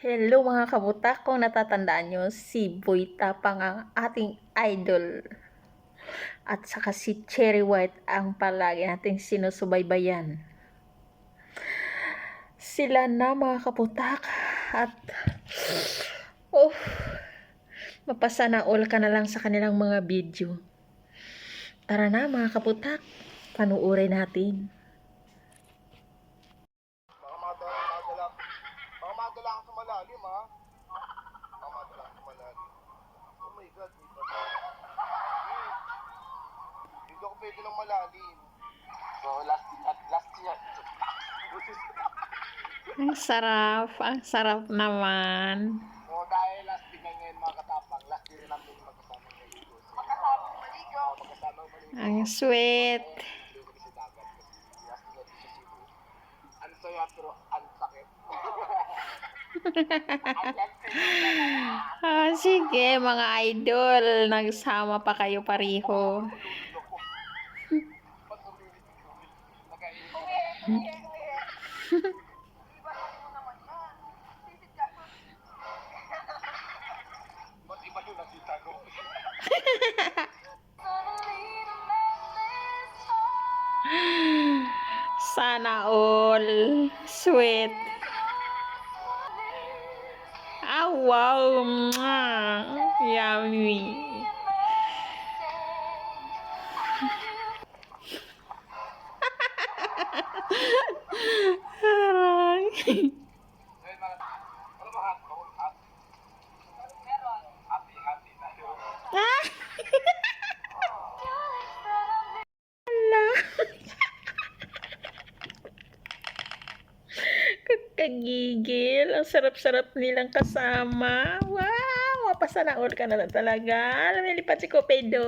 Hello mga kabutak, kung natatandaan nyo, si Boy Tapang ang ating idol. At saka si Cherry White ang palagi nating sinusubaybayan. Sila na mga kabutak at mapasana all ka na lang sa kanilang mga video. Tara na mga kabutak, panuorin natin. Baka madala ka sa malalim, ha? Baka madala ka sa malalim. Oh my God, may bata. Hindi ako pwede ng malalim. So, last year. Ang sarap naman. So, dahil last year na ngayon mga katapang, last year na namin magkasama maligo. Magkasamang maligo? Magkasamang maligo. Ang sweet. Maligo kami sa dagat kasi last year dito sa Cebu. Ano sa'yo, pero ang sakit. Sige mga idol, nagsama pa kayo pareho. Ba't iba yung nakita ko? Sana all sweet. Wow, yummy. Aray. Ano ba hot ko? Meron. Happy tayo. Ala. Kagigil. Ang sarap-sarap nilang kasama. Wow, mapasana all ka na talaga. Lumilipat si Cupido.